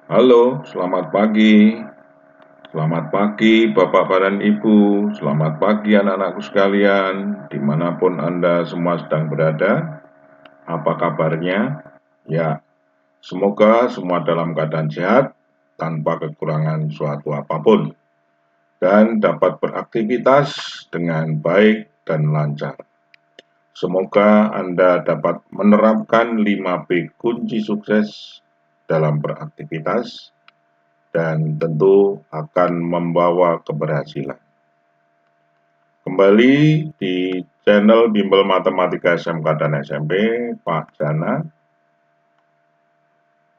Halo, selamat pagi. Selamat pagi Bapak dan Ibu. Selamat pagi anak-anakku sekalian, dimanapun Anda semua sedang berada. Apa kabarnya? Ya, semoga semua dalam keadaan sehat, tanpa kekurangan suatu apapun, dan dapat beraktivitas dengan baik dan lancar. Semoga Anda dapat menerapkan 5P kunci sukses dalam beraktivitas dan tentu akan membawa keberhasilan. Kembali di channel Bimbel Matematika SMK dan SMP, Pak Jana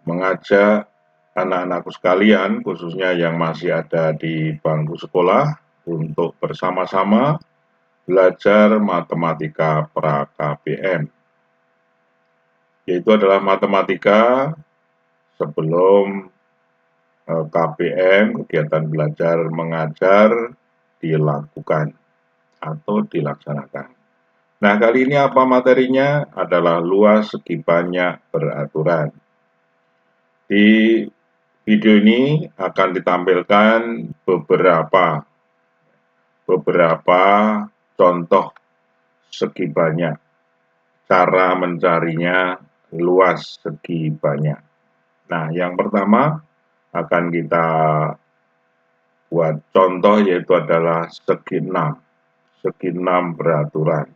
mengajak anak-anakku sekalian, khususnya yang masih ada di bangku sekolah, untuk bersama-sama belajar matematika pra-KBM, yaitu adalah matematika sebelum KBM, kegiatan belajar mengajar, dilakukan atau dilaksanakan. Nah, kali ini apa materinya? Adalah luas segi banyak beraturan. Di video ini akan ditampilkan beberapa contoh segi banyak, cara mencarinya luas segi banyak. Nah, yang pertama akan kita buat contoh, yaitu adalah segi 6 beraturan.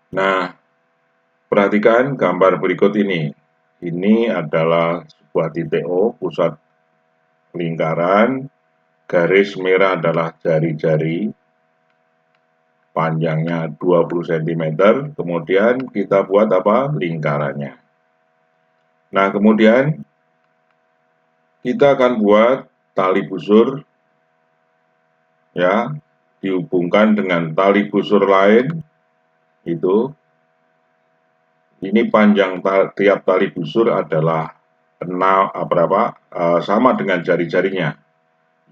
Nah, perhatikan gambar berikut ini. Ini adalah sebuah titik O, pusat lingkaran, garis merah adalah jari-jari, panjangnya 20 cm, kemudian kita buat apa? Lingkarannya. Nah, kemudian kita akan buat tali busur, ya, dihubungkan dengan tali busur lain, itu. Ini panjang tiap tali busur adalah sama dengan jari-jarinya,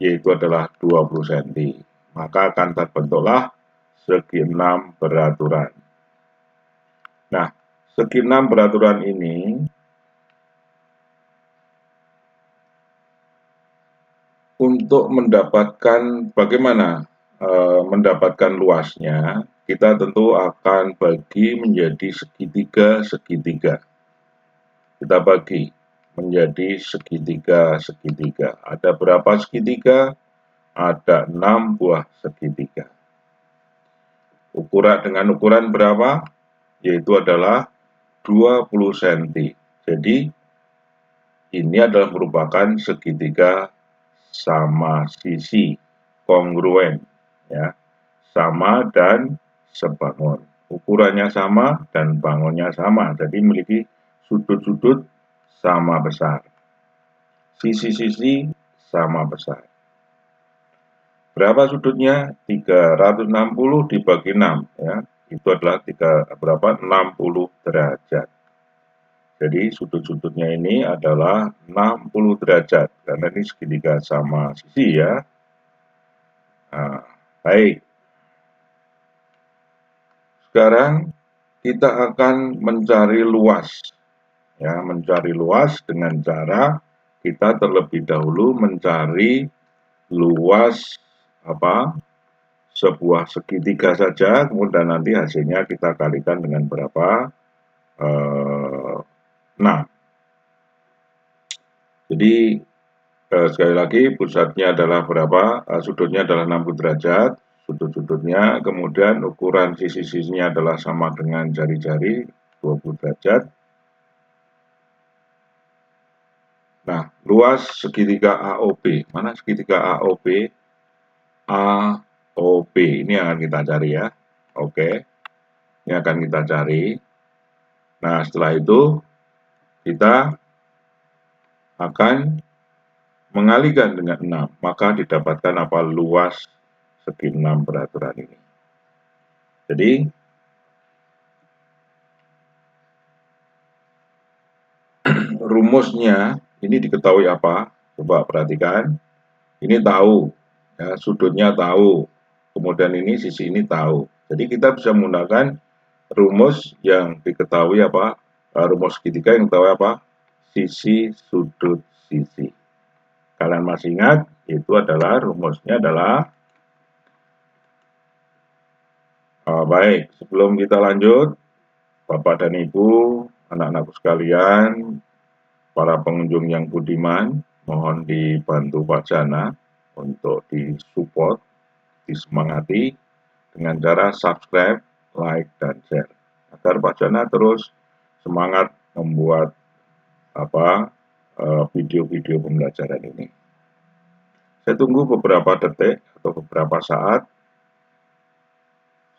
yaitu adalah 20 cm. Maka akan terbentuklah segi 6 beraturan. Nah, segi 6 beraturan ini untuk mendapatkan bagaimana mendapatkan luasnya, kita tentu akan bagi menjadi segitiga. Kita bagi menjadi segitiga. Ada berapa segitiga? Ada 6 buah segitiga. Dengan ukuran berapa? Yaitu adalah 20 cm. Jadi ini adalah merupakan segitiga sama sisi, kongruen, ya, sama dan sebangun. Ukurannya sama dan bangunnya sama, jadi memiliki sudut-sudut sama besar, sisi-sisi sama besar. Berapa sudutnya? 360 dibagi 6, ya. Itu adalah 60 derajat. Jadi sudut-sudutnya ini adalah 60 derajat, karena ini segitiga sama sisi, ya. Nah, baik. Sekarang kita akan mencari luas, ya, mencari luas dengan cara kita terlebih dahulu mencari luas sebuah segitiga saja, kemudian nanti hasilnya kita kalikan dengan berapa? 6. Jadi sekali lagi, pusatnya adalah berapa? Sudutnya adalah 60 derajat, sudut-sudutnya, kemudian ukuran sisi-sisinya adalah sama dengan jari-jari, 20 derajat. Nah, luas segitiga AOB. Mana segitiga AOB? AOB, ini akan kita cari, ya. Oke, ini akan kita cari. Nah, setelah itu kita akan mengalikan dengan 6, maka didapatkan apa? Luas segi 6 beraturan ini. Jadi, rumusnya ini diketahui apa? Coba perhatikan. Ini tahu, ya, sudutnya tahu, kemudian ini sisi ini tahu. Jadi kita bisa menggunakan rumus yang diketahui apa? Rumus segitiga yang tahu apa? sisi sudut sisi. Kalian masih ingat? Itu adalah rumusnya adalah baik. Sebelum kita lanjut, Bapak dan Ibu, anak-anakku sekalian, para pengunjung yang budiman, mohon dibantu Pak Jana untuk disupport, disemangati dengan cara subscribe, like, dan share. Agar Pak Jana terus semangat membuat video-video pembelajaran ini. Saya tunggu beberapa detik atau beberapa saat.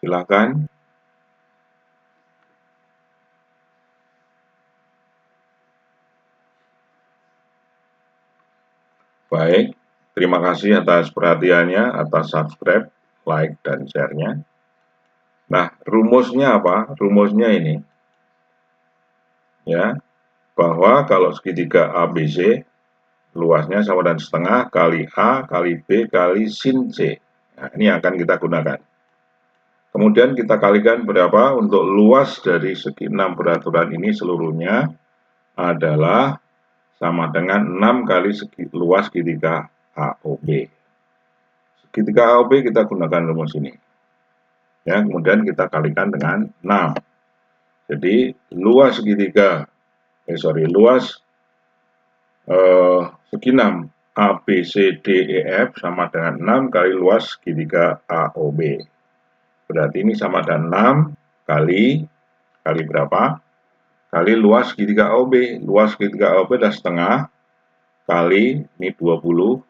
Silakan. Baik, terima kasih atas perhatiannya, atas subscribe, like, dan share-nya. Nah, rumusnya apa? Rumusnya ini. Ya, bahwa kalau segitiga ABC luasnya sama dan setengah kali A kali B kali sin C. Nah, ini akan kita gunakan. Kemudian kita kalikan berapa untuk luas dari segi 6 beraturan ini seluruhnya adalah sama dengan 6 kali luas segitiga AOB. Segitiga AOB kita gunakan rumus ini. Ya, kemudian kita kalikan dengan 6. Jadi luas segitiga luas segi 6 A, B, C, D, E, F sama dengan 6 kali luas segitiga AOB. Berarti ini sama dengan 6 kali berapa? Kali luas segitiga AOB. Luas segitiga AOB adalah setengah kali ini 20.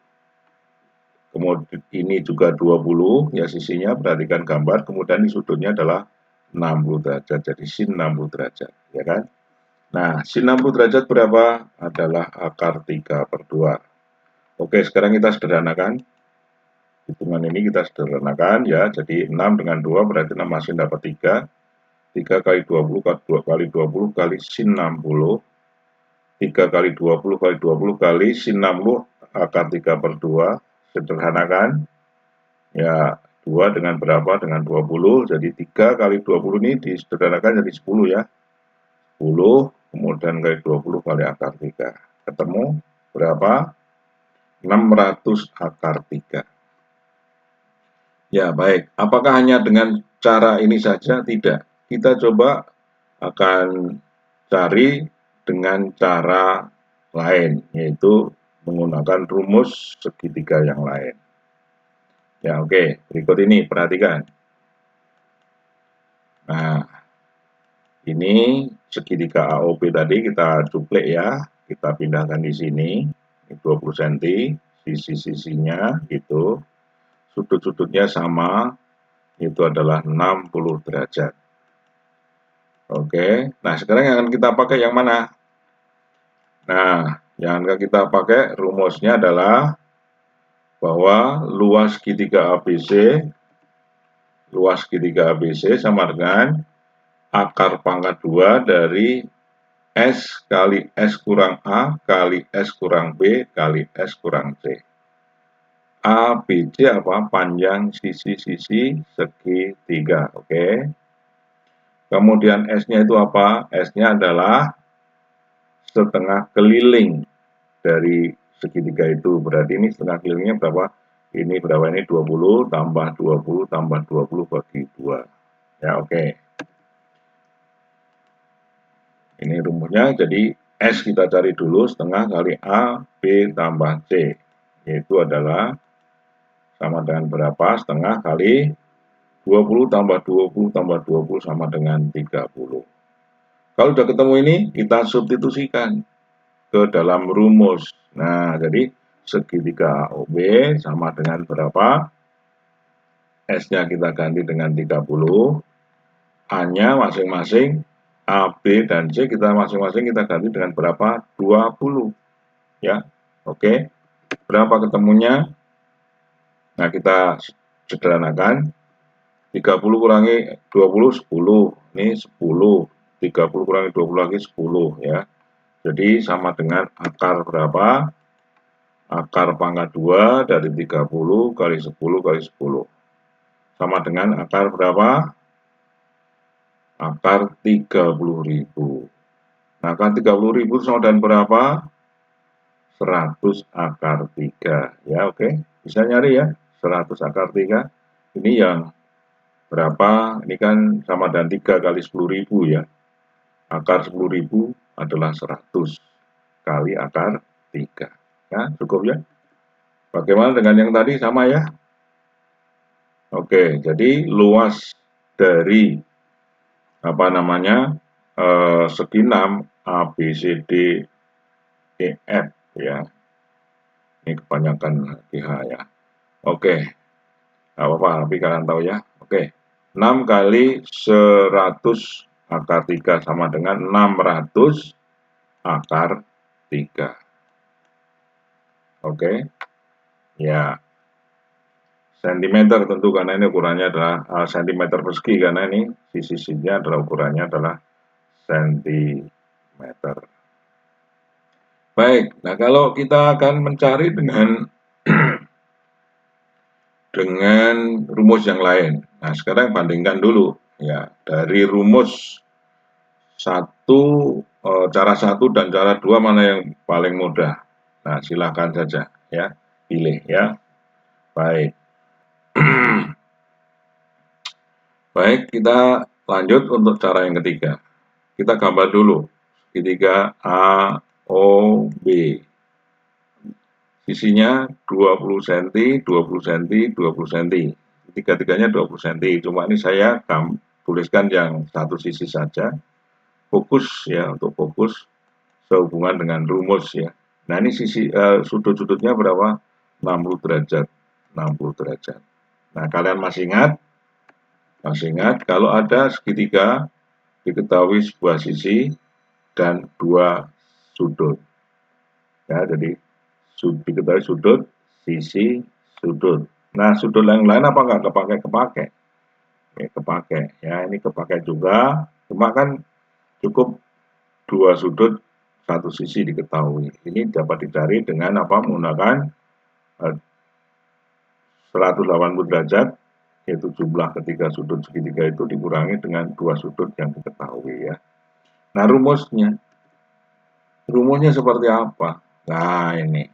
Kemudian ini juga 20 ya sisinya, perhatikan gambar. Kemudian di sudutnya adalah 60 derajat. Jadi sin 60 derajat, ya kan? Nah, sin 60 derajat berapa? Adalah akar 3/2. Oke, sekarang kita sederhanakan. Hitungan ini kita sederhanakan ya. Jadi 6 dengan 2 berarti 6 masih dapat 3. 3 kali 20 kali 20 kali sin 60. 3 kali 20 kali 20 kali sin 60 akar 3/2. Sederhanakan. Ya, 2 dengan berapa? Dengan 20. Jadi 3 kali 20 ini disederhanakan jadi 10 ya. 10 kemudian kali 20 kali akar 3. Ketemu berapa? 600 akar 3. Ya, baik. Apakah hanya dengan cara ini saja? Tidak. Kita coba akan cari dengan cara lain, yaitu menggunakan rumus segitiga yang lain. Ya, oke. Berikut ini, perhatikan. Nah, ini segitiga AOB tadi kita duplek ya. Kita pindahkan di sini. Ini 20 cm, sisi-sisinya gitu. Sudut-sudutnya sama, itu adalah 60 derajat. Oke, nah sekarang yang akan kita pakai yang mana? Nah, yang akan kita pakai rumusnya adalah bahwa luas segitiga ABC sama dengan akar pangkat 2 dari S kali S kurang A kali S kurang B kali S kurang C. A, B, C apa? Panjang sisi-sisi segitiga, oke. Kemudian S-nya itu apa? S-nya adalah setengah keliling dari segitiga itu. Berarti ini setengah kelilingnya berapa? Ini berapa? Ini 20 tambah 20 tambah 20 bagi 2. Ya, oke. Ini rumusnya, jadi S kita cari dulu, setengah kali A, B tambah C. Yaitu adalah sama dengan berapa? Setengah kali 20 tambah 20 tambah 20 sama dengan 30. Kalau sudah ketemu ini, kita substitusikan ke dalam rumus. Nah, jadi segitiga AOB sama dengan berapa? S-nya kita ganti dengan 30. A-nya masing-masing A, B, dan C kita masing-masing kita ganti dengan berapa? 20. Ya, oke. Berapa ketemunya? Nah, kita sederhanakan. 30 kurangi 20, 10. Ini 10. 30 kurangi 20 lagi 10 ya. Jadi sama dengan akar berapa? Akar pangkat 2 dari 30 kali 10 kali 10. Sama dengan akar berapa? Akar 30.000. Nah, kan 30.000 sama dengan berapa? 100 akar 3. Ya, oke. Bisa nyari ya, 100 akar 3. Ini yang berapa? Ini kan sama dengan 3 kali 10.000 ya. Akar 10.000 adalah 100 kali akar 3. Ya, cukup ya. Bagaimana dengan yang tadi? Sama ya? Oke, jadi luas dari apa namanya segi 6 A, B, C, D, E, F ya. Ini kebanyakan GH ya. Oke, nggak apa-apa, tapi kalian tahu ya. Oke, 6 kali 100 akar 3 sama dengan 600 akar 3. Oke, ya. Sentimeter tentu karena ini ukurannya adalah sentimeter persegi karena ini sisi-sisinya adalah ukurannya adalah sentimeter. Baik, nah kalau kita akan mencari dengan dengan rumus yang lain. Nah, sekarang bandingkan dulu ya dari rumus cara satu dan cara dua mana yang paling mudah. Nah, silakan saja ya pilih ya. Baik. Baik, kita lanjut untuk cara yang ketiga. Kita gambar dulu. Segitiga A, O, B. Sisinya 20 cm, 20 cm, 20 cm. Tiga-tiganya 20 cm. Cuma ini saya tuliskan yang satu sisi saja. Fokus ya, untuk fokus sehubungan dengan rumus ya. Nah, ini sisi sudut-sudutnya berapa? 60 derajat. 60 derajat. Nah, kalian masih ingat? Masih ingat kalau ada segitiga diketahui sebuah sisi dan dua sudut. Ya, jadi diketahui sudut, sisi, sudut. Nah, sudut yang lain apa enggak kepake? Ya, kepake. Ya, ini kepake juga. Cuma kan cukup dua sudut, satu sisi diketahui. Ini dapat dicari dengan apa? Menggunakan 180 derajat, yaitu jumlah ketiga sudut segitiga itu dikurangi dengan dua sudut yang diketahui ya. Nah, rumusnya seperti apa? Nah, ini.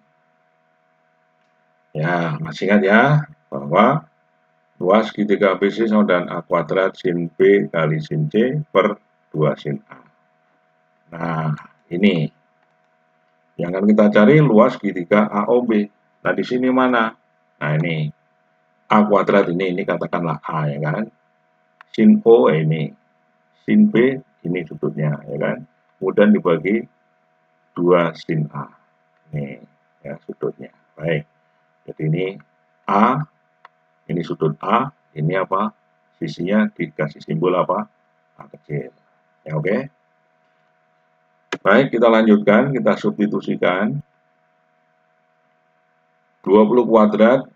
Ya, masih ingat ya, bahwa luas segitiga ABC sama dengan A kuadrat sin B kali sin C per 2 sin A. Nah, ini. Yang akan kita cari luas segitiga AOB. Nah, di sini mana? Nah, ini. A kuadrat ini katakanlah A ya kan. Sin O ini. Sin B ini sudutnya ya kan. Kemudian dibagi 2 sin A. Ini ya sudutnya. Baik. Jadi ini A, ini sudut A, ini apa? Sisinya dikasih simbol apa? A kecil. Ya oke. Baik, kita lanjutkan, kita substitusikan. 20 kuadrat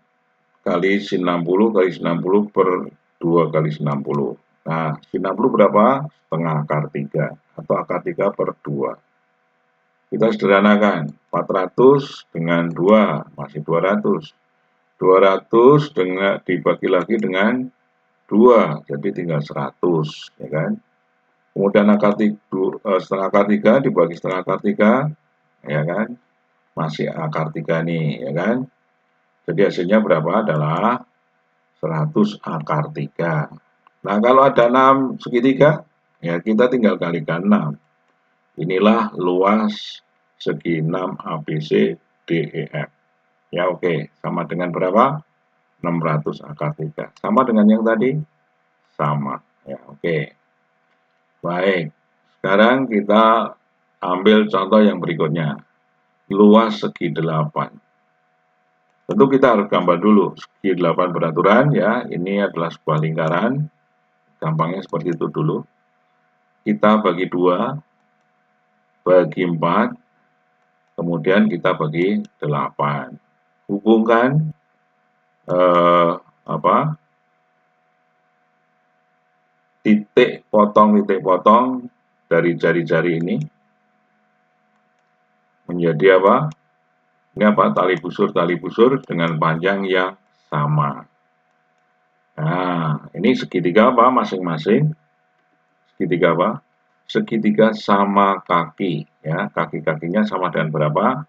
kali sin 60 kali sin 60 per 2 kali sin 60. Nah, sin 60 berapa? Setengah akar 3 atau akar 3 per 2. Kita sederhanakan, 400 dengan 2 masih 200. 200 dengan dibagi lagi dengan 2, jadi tinggal 100, ya kan? Kemudian setengah akar 3 dibagi setengah akar 3, ya kan? Masih akar 3 nih, ya kan? Jadi hasilnya berapa? Adalah 100 akar 3. Nah, kalau ada 6 segitiga, ya kita tinggal kalikan 6. Inilah luas segi 6 ABC DEF. Ya oke, sama dengan berapa? 600 akar 3. Sama dengan yang tadi? Sama. Ya oke. Baik. Sekarang kita ambil contoh yang berikutnya. Luas segi 8. Tentu kita harus gambar dulu. Segi 8 beraturan ya. Ini adalah sebuah lingkaran. Gampangnya seperti itu dulu. Kita bagi 2, bagi 4, kemudian kita bagi 8. Hubungkan titik potong dari jari-jari ini menjadi apa? Ini apa? Tali busur dengan panjang yang sama. Nah, ini segitiga apa masing-masing? Segitiga apa? segitiga sama kaki, ya. Kaki-kakinya sama dengan berapa?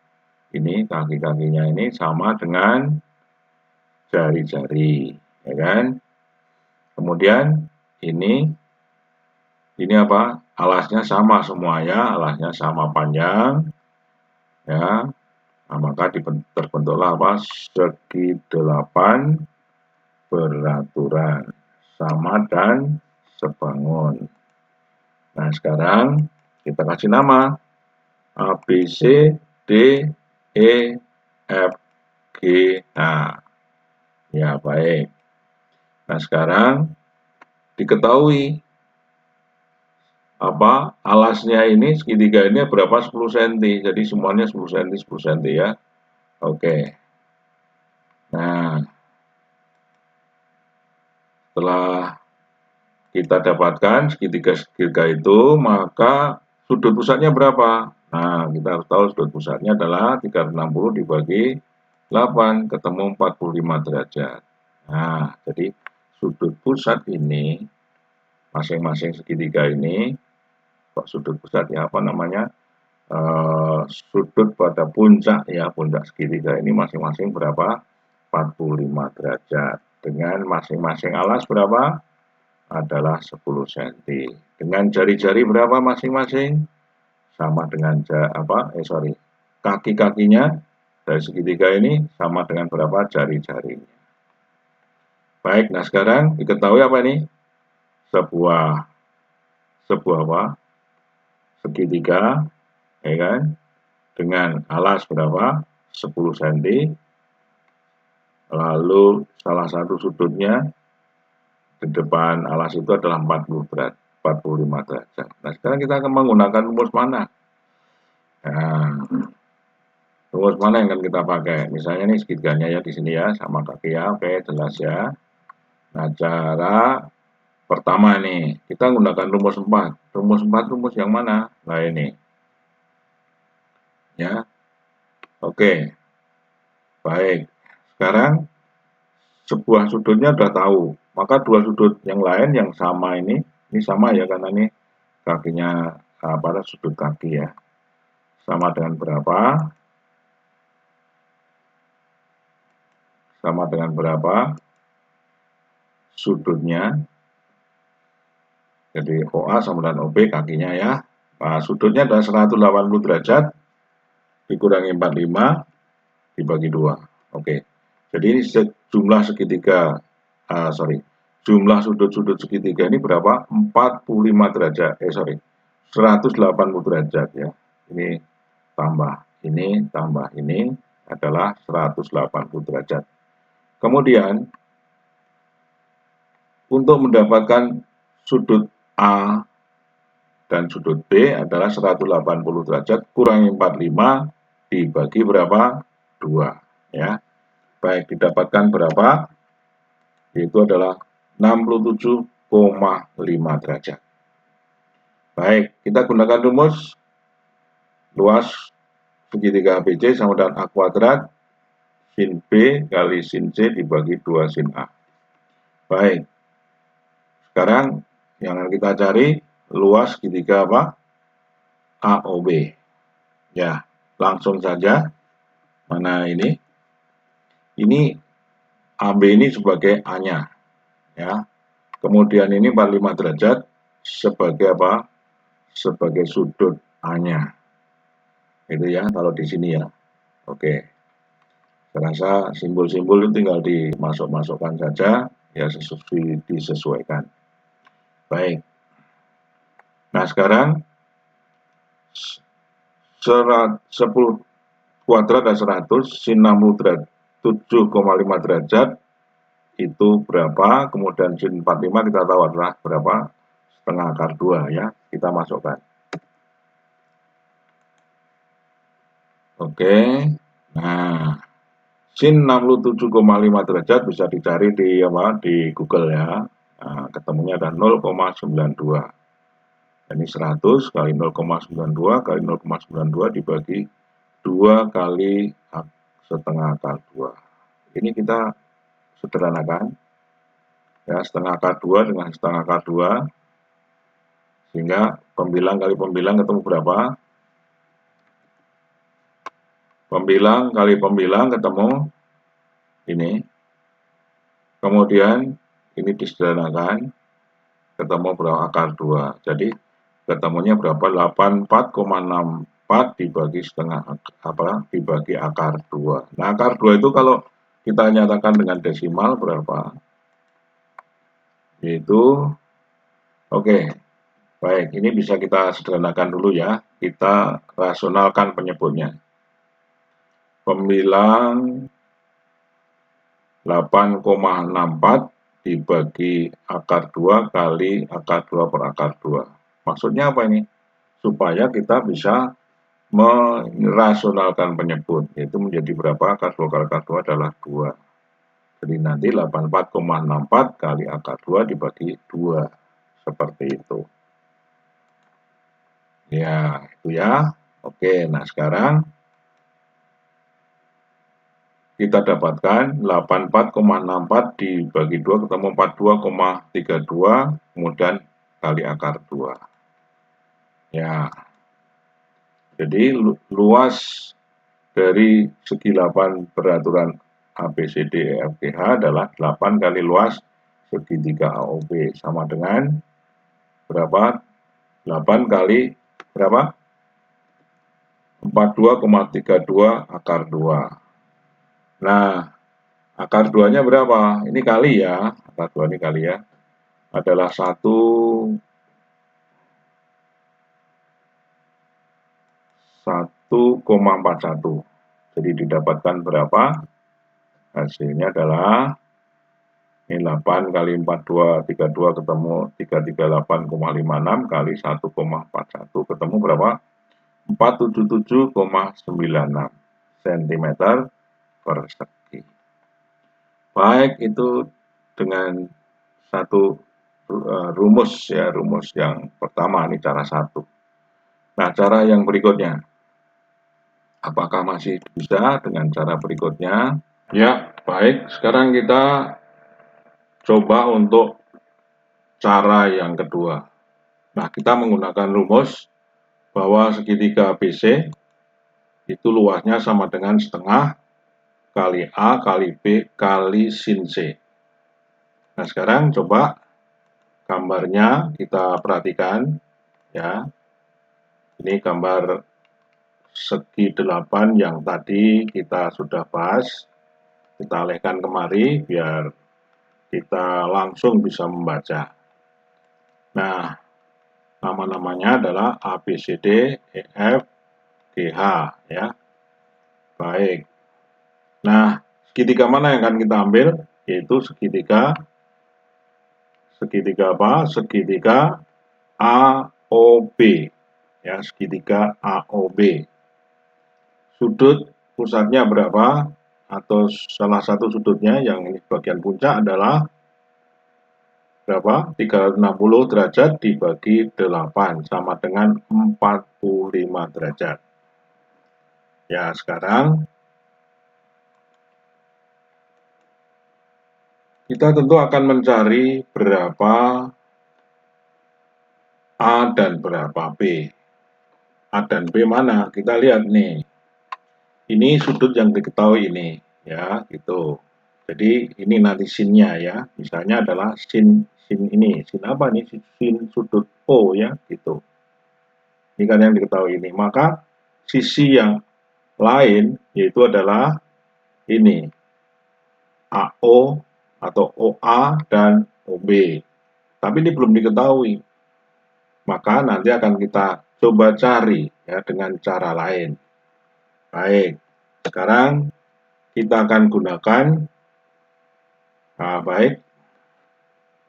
Ini kaki-kakinya ini sama dengan jari-jari, ya kan? Kemudian ini apa? Alasnya sama semua ya, alasnya sama panjang, ya. Nah, maka terbentuklah apa? Segi delapan beraturan sama dan sebangun. Nah, sekarang kita kasih nama A, B, C, D, E, F, G. Nah, ya baik. Nah, sekarang diketahui apa alasnya ini segitiga ini berapa 10 cm. Jadi semuanya 10 cm 10 cm ya. Oke. Nah, setelah kita dapatkan segitiga itu, maka sudut pusatnya berapa? Nah, kita harus tahu sudut pusatnya adalah 360 dibagi 8, ketemu 45 derajat. Nah, jadi sudut pusat ini, masing-masing segitiga ini, kok sudut pusat ya apa namanya, sudut pada puncak ya, puncak segitiga ini masing-masing berapa? 45 derajat. Dengan masing-masing alas berapa? Adalah 10 cm. Dengan jari-jari berapa masing-masing? Sama dengan kaki-kakinya dari segitiga ini sama dengan berapa jari-jarinya. Baik, nah sekarang diketahui apa ini? Sebuah apa? Segitiga, ya kan? Dengan alas berapa? 10 cm. Lalu salah satu sudutnya di depan alas itu adalah 45 derajat. Nah, sekarang kita akan menggunakan rumus mana? Nah, rumus mana yang akan kita pakai? Misalnya nih segitiganya ya di sini ya, sama kaki ya, oke jelas ya. Nah, cara pertama nih, kita menggunakan rumus 4. Rumus 4 rumus yang mana? Nah, ini. Ya. Oke. Baik. Sekarang sebuah sudutnya sudah tahu. Maka dua sudut yang lain yang sama ini sama ya karena ini kakinya pada sudut kaki ya. Sama dengan berapa? Sama dengan berapa sudutnya? Jadi OA sama dengan OB kakinya ya. Nah, sudutnya adalah 180 derajat dikurangi 45 dibagi 2. Oke. Jadi ini jumlah segitiga jumlah sudut-sudut segitiga ini berapa? 45 derajat. 180 derajat ya. Ini tambah ini adalah 180 derajat. Kemudian untuk mendapatkan sudut A dan sudut B adalah 180 derajat kurangi 45 dibagi berapa? 2 ya. Baik, didapatkan berapa? Itu adalah 67,5 derajat. Baik, kita gunakan rumus luas segitiga ABC sama dengan A kuadrat sin B kali sin C dibagi 2 sin A. Baik, sekarang yang kita cari luas segitiga apa? AOB. Ya, langsung saja. Mana ini? Ini AB ini sebagai A-nya. Ya. Kemudian ini 45 derajat sebagai apa? Sebagai sudut A-nya. Itu ya, kalau di sini ya. Oke. Saya rasa simbol-simbol itu tinggal dimasukkan saja, ya disesuaikan. Baik. Nah, sekarang 10 kuadrat dan 100 sin 60 derajat 7,5 derajat itu berapa? Kemudian sin 45 kita tahu adalah berapa? Setengah akar 2 ya. Kita masukkan. Oke. Nah, sin 67,5 derajat bisa dicari di Google ya. Nah, ketemunya ada 0,92. Ini 100 kali 0,92 kali 0,92 dibagi 2 kali setengah akar 2. Ini kita sederhanakan. Ya, setengah akar 2 dengan setengah akar 2. Sehingga pembilang kali pembilang ketemu berapa? Pembilang kali pembilang ketemu ini. Kemudian ini disederhanakan, ketemu berapa? Akar 2. Jadi ketemunya berapa? 84,64 dibagi setengah dibagi akar 2. Nah, akar 2 itu kalau kita nyatakan dengan desimal berapa? Yaitu oke. Baik, ini bisa kita sederhanakan dulu ya. Kita rasionalkan penyebutnya. Pembilang 8,64 dibagi akar 2 kali akar 2 per akar 2. Maksudnya apa ini? Supaya kita bisa merasionalkan penyebut, yaitu menjadi berapa? Akar 2 kali akar 2 adalah 2. Jadi nanti 84,64 kali akar 2 dibagi 2. Seperti itu. Ya, itu ya. Oke, nah sekarang kita dapatkan 84,64 dibagi 2 ketemu 42,32, kemudian kali akar 2. Ya, jadi luas dari segi 8 peraturan ABCD EFGH adalah 8 kali luas segitiga AOB, sama dengan berapa? 8 kali berapa? 42,32 akar 2. Nah, akar 2-nya berapa? Ini kali ya, akar 2 ini kali ya. Adalah 1,41. Jadi didapatkan berapa? Hasilnya adalah ini 8 kali 4232 ketemu 338,56 kali 1,41 ketemu berapa? 477,96 cm per segi. Baik, itu dengan satu rumus ya, rumus yang pertama ini cara satu. Nah, cara yang berikutnya, apakah masih bisa dengan cara berikutnya? Ya, baik. Sekarang kita coba untuk cara yang kedua. Nah, kita menggunakan rumus bahwa segitiga ABC itu luasnya sama dengan setengah kali A kali B kali sin C. Nah, sekarang coba gambarnya kita perhatikan ya. Ini gambar segi 8 yang tadi kita sudah bahas. Kita alihkan kemari biar kita langsung bisa membaca. Nah, nama-namanya adalah A, B, C, D, E, F, G, H ya. Baik. Nah, segitiga mana yang akan kita ambil? Yaitu segitiga apa? Segitiga AOB. Ya, segitiga AOB. Sudut pusatnya berapa? Atau salah satu sudutnya yang ini bagian puncak adalah berapa? 360 derajat dibagi 8 sama dengan 45 derajat. Ya, sekarang kita tentu akan mencari berapa A dan berapa B. A dan B mana? Kita lihat nih. Ini sudut yang diketahui ini, ya, gitu. Jadi ini nanti sinnya ya. Misalnya adalah sin ini. Sin apa nih? Sin sudut O ya, gitu. Ini kan yang diketahui ini. Maka sisi yang lain yaitu adalah ini. AO atau OA dan OB. Tapi ini belum diketahui. Maka nanti akan kita coba cari ya dengan cara lain. Baik, sekarang kita akan gunakan baik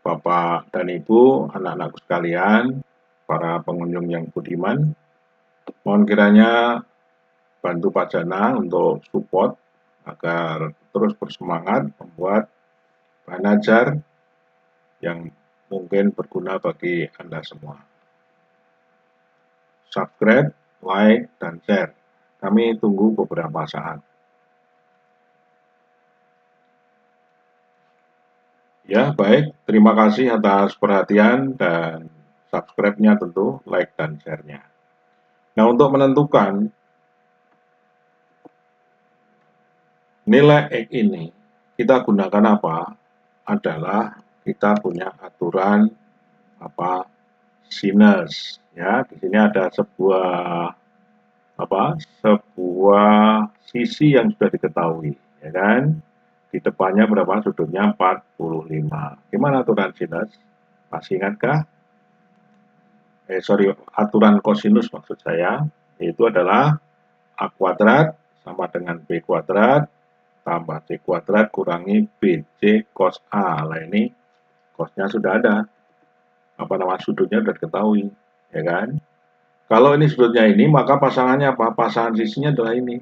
Bapak dan Ibu, anak-anakku sekalian, para pengunjung yang budiman, mohon kiranya bantu Pak Jana untuk support agar terus bersemangat membuat bahan ajar yang mungkin berguna bagi Anda semua. Subscribe, like, dan share. Kami tunggu beberapa saat. Ya, baik. Terima kasih atas perhatian dan subscribe-nya tentu, like dan share-nya. Nah, untuk menentukan nilai X ini, kita gunakan apa? Adalah kita punya aturan apa? Sinus, ya. Di sini ada sebuah sisi yang sudah diketahui, ya kan? Di depannya berapa? Sudutnya 45. Gimana aturan sinus? Masih ingatkah? Aturan kosinus maksud saya, yaitu adalah A kuadrat sama dengan B kuadrat tambah C kuadrat kurangi BC cos A. Lah ini cosnya sudah ada. Sudutnya sudah diketahui, ya kan? Kalau ini sudutnya ini, maka pasangannya apa? Pasangan sisinya adalah ini.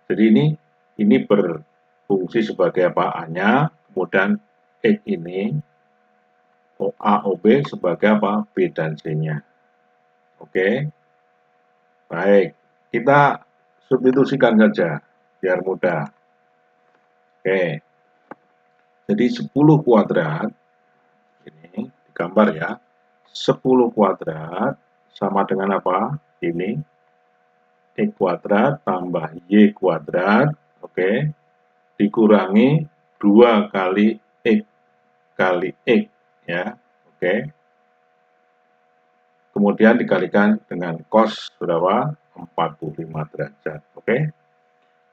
Jadi ini berfungsi sebagai apa? A-nya, kemudian X ini A, O, B sebagai apa? B dan C-nya. Oke. Baik. Kita substitusikan saja biar mudah. Oke. Jadi 10 kuadrat ini digambar ya. 10 kuadrat sama dengan apa? Ini X kuadrat tambah Y kuadrat, oke, dikurangi 2 kali X, ya, oke. Kemudian dikalikan dengan cos berapa? 45 derajat, oke.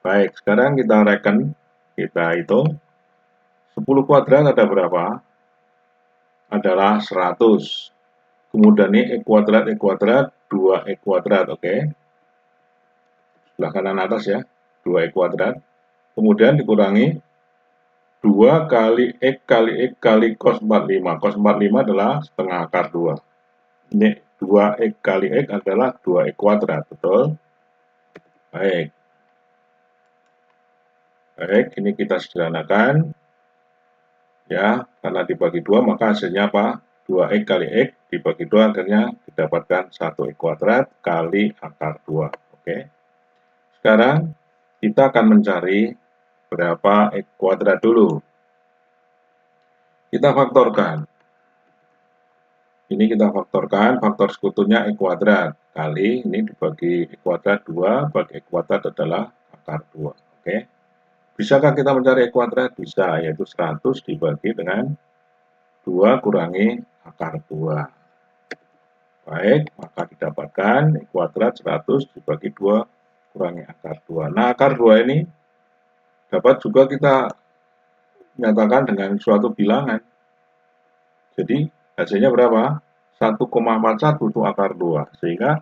Baik, sekarang kita reken, kita hitung. 10 kuadrat ada berapa? Adalah 100. Kemudian ini X kuadrat, 2X kuadrat, oke. Sebelah kanan atas ya, 2X kuadrat. Kemudian dikurangi 2 kali X kali cos 45. Cos 45 adalah setengah akar 2. Ini 2X kali X adalah 2X kuadrat, betul? Baik. Baik, ini kita sederhanakan. Ya, karena dibagi 2 maka hasilnya apa? 2X kali X dibagi 2 akhirnya didapatkan 1X kuadrat kali akar 2. Oke. Sekarang kita akan mencari berapa X kuadrat dulu. Kita faktorkan. Ini kita faktorkan, faktor sekutunya X kuadrat kali ini dibagi X kuadrat 2, bagi X kuadrat adalah akar 2. Oke. Bisakah kita mencari X kuadrat? Bisa, yaitu 100 dibagi dengan 2 kurangi akar 2. Baik, maka didapatkan X kuadrat 100 dibagi 2 kurangi akar 2. Nah, akar 2 ini dapat juga kita nyatakan dengan suatu bilangan. Jadi, hasilnya berapa? 1,41 itu akar 2. Sehingga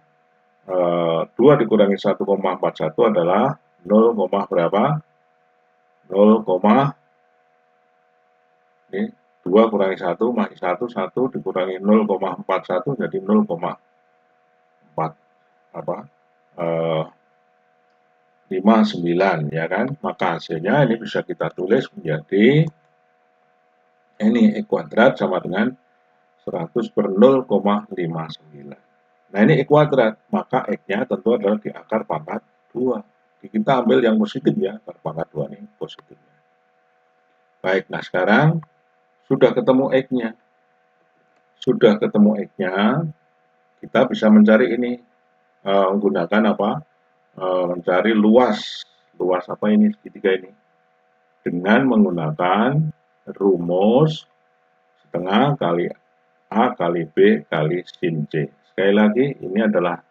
2 dikurangi 1,41 adalah 0, berapa? 0, ini 2 kurangi 1 masih 1, 1 dikurangi 0,41 jadi 0,4 59 ya kan, maka hasilnya ini bisa kita tulis menjadi ini X kuadrat sama dengan 100 per 0,59. Nah ini X kuadrat, maka X-nya tentu adalah di akar pangkat 2. Kita ambil yang positif ya, akar pangkat 2 ini positifnya. Baik, nah sekarang sudah ketemu X-nya. Sudah ketemu X-nya, kita bisa mencari ini, menggunakan apa? Mencari luas apa ini segitiga ini dengan menggunakan rumus setengah kali A kali B kali sin C. Sekali lagi ini adalah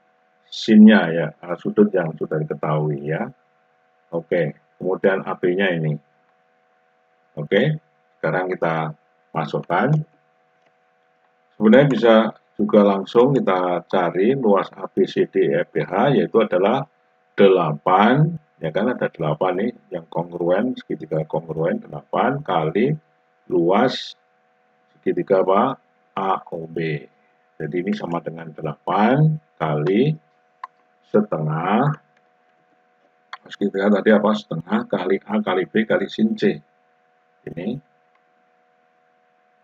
sinnya ya, sudut yang sudah diketahui ya. Oke, kemudian AB-nya ini. Oke, sekarang kita masukkan. Sebenarnya bisa juga langsung kita cari luas ABCD FBH yaitu adalah 8, ya kan ada 8 nih yang kongruen, segitiga kongruen 8 kali luas segitiga apa? AOB. Jadi ini sama dengan 8 kali setengah, segitiga tadi apa? Setengah kali A kali B kali sin C. Ini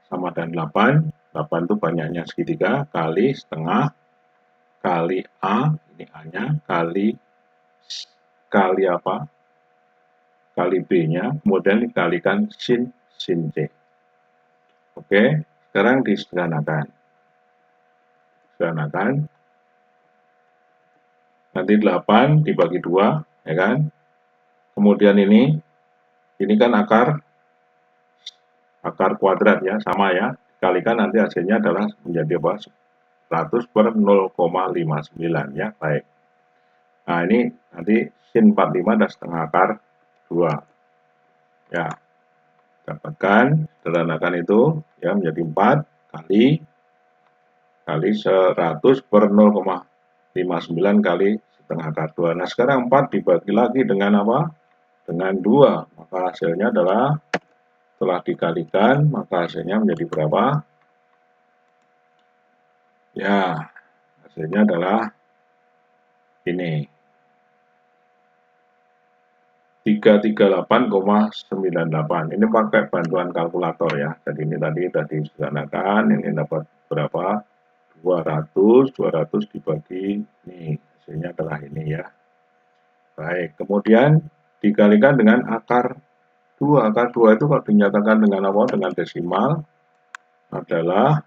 sama dengan 8, 8 itu banyaknya segitiga, kali setengah, kali A, ini A-nya, kali apa? Kali B-nya, kemudian dikalikan sin C. Oke, sekarang disederhanakan. sederhanakan. Nanti 8 dibagi 2, ya kan? Kemudian ini kan akar kuadrat ya, sama ya. Dikalikan nanti hasilnya adalah menjadi apa? 100 per 0,59 ya, baik. Nah, ini nanti sin 45 dan setengah akar 2. Ya, dapatkan, sederhanakan itu ya menjadi 4 kali 100 per 0,59 kali setengah akar 2. Nah, sekarang 4 dibagi lagi dengan apa? Dengan 2. Maka hasilnya adalah setelah dikalikan, maka hasilnya menjadi berapa? Ya, hasilnya adalah ini. 338,98. Ini pakai bantuan kalkulator ya. Jadi ini tadi sudah disederhanakan, ini dapat berapa? 200 dibagi ini. Hasilnya adalah ini ya. Baik, kemudian dikalikan dengan akar 2. Akar 2 itu kalau dinyatakan dengan apa? Dengan desimal adalah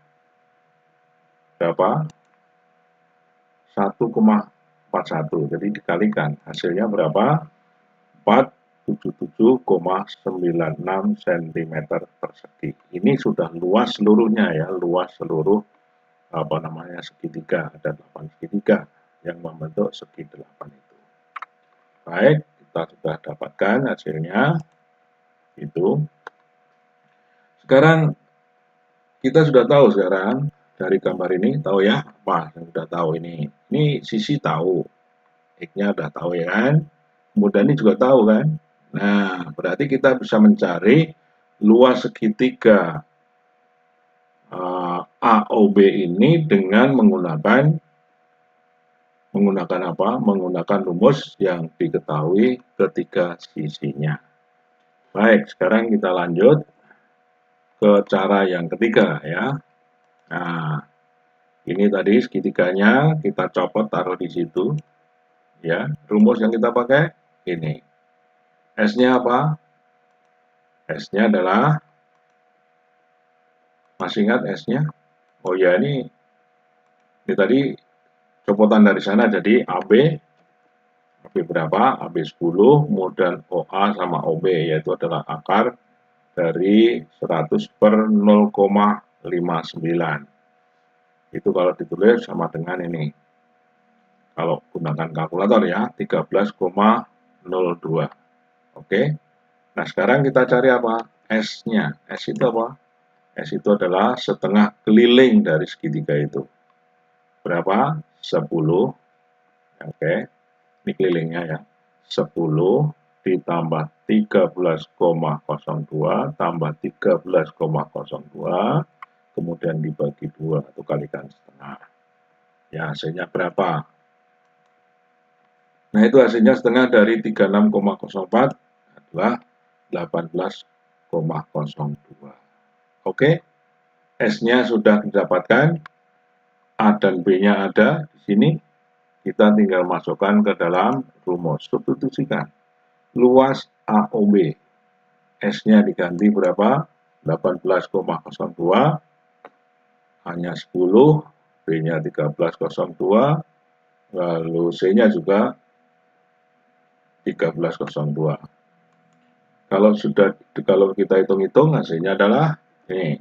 berapa? 1,41. Jadi dikalikan. Hasilnya berapa? 477,96 cm persegi. Ini sudah luas seluruhnya ya, luas seluruh segitiga. Ada 8 segitiga yang membentuk segi 8 itu. Baik, kita sudah dapatkan hasilnya itu. Sekarang kita sudah tahu sekarang dari gambar ini, tahu ya apa yang sudah tahu ini. Ini sisi tahu, X-nya udah tahu ya kan. Kemudian ini juga tahu kan. Nah, berarti kita bisa mencari luas segitiga AOB ini dengan menggunakan apa? Menggunakan rumus yang diketahui ketiga sisinya. Baik, sekarang kita lanjut ke cara yang ketiga ya. Nah, ini tadi segitiganya kita copot taruh di situ. Ya, rumus yang kita pakai ini. S-nya apa? S-nya adalah, masih ingat S-nya? Oh ya, ini tadi copotan dari sana, jadi AB berapa? AB 10, kemudian OA sama OB, yaitu adalah akar dari 100 per 0,59. Itu kalau ditulis sama dengan ini. Kalau gunakan kalkulator ya, 13,02. Oke. Nah, sekarang kita cari apa? S-nya. S itu apa? S itu adalah setengah keliling dari segitiga itu. Berapa? 10. Oke. Ini kelilingnya ya. 10 ditambah 13,02 tambah 13,02 kemudian dibagi 2 atau kalikan setengah. Ya, hasilnya berapa? Nah, itu hasilnya setengah dari 36,04 adalah 18,02. Oke, S-nya sudah didapatkan, A dan B-nya ada di sini. Kita tinggal masukkan ke dalam rumus, substitusikan. Luas AOB, S-nya diganti berapa? 18,02, hanya 10, B-nya 13,02, lalu C-nya juga 13,02. Kalau kita hitung-hitung hasilnya adalah ini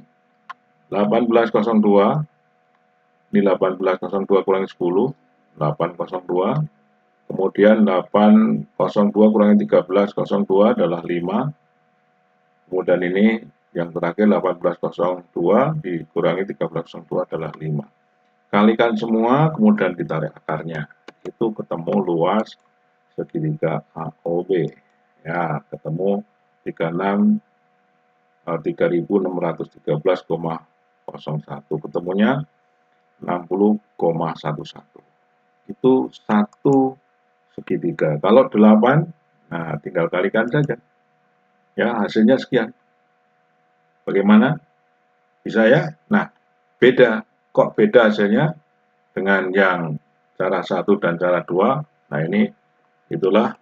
18,02, ini 18,02 kurangi 10, 8,02, kemudian 8,02 kurangi 13,02 adalah 5, kemudian ini yang terakhir 18,02 dikurangi 13,02 adalah 5. Kalikan semua, kemudian ditarik akarnya. Itu ketemu luas segitiga AOB. Ya, ketemu 3613,01. Ketemunya 60,11. Itu satu segitiga. Kalau 8, nah tinggal kalikan saja. Ya, hasilnya sekian. Bagaimana? Bisa ya? Nah, beda. Kok beda hasilnya dengan yang cara 1 dan cara 2? Nah, ini itulah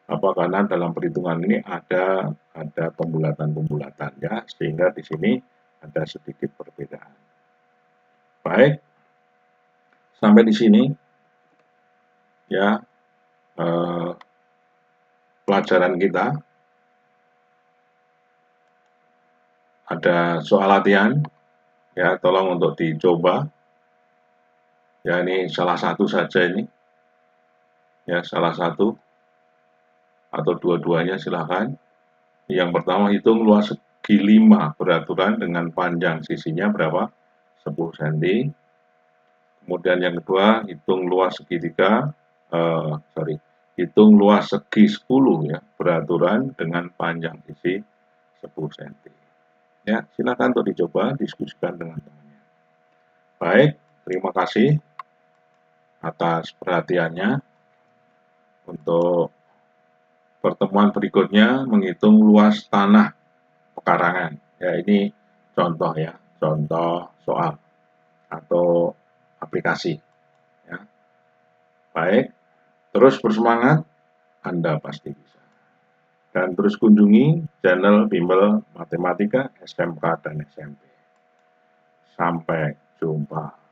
apa, karena dalam perhitungan ini ada pembulatan-pembulatan ya, sehingga di sini ada sedikit perbedaan. Baik. sampai di sini ya pelajaran kita. Ada soal latihan ya, tolong untuk dicoba ya, ini salah satu saja ini ya, salah satu atau dua-duanya silahkan. Yang pertama, hitung luas segi 5 beraturan dengan panjang sisinya berapa, 10 cm. Kemudian yang kedua, hitung luas segitiga hitung luas segi 10 ya beraturan dengan panjang sisi 10 cm. Ya, silakan untuk dicoba, diskusikan dengan temannya. Baik, terima kasih atas perhatiannya. Untuk pertemuan berikutnya, menghitung luas tanah pekarangan. Ya, ini contoh ya, contoh soal atau aplikasi. Ya. Baik, terus bersemangat, Anda pasti bisa. Dan terus kunjungi channel Bimbel Matematika SMK dan SMP. Sampai jumpa.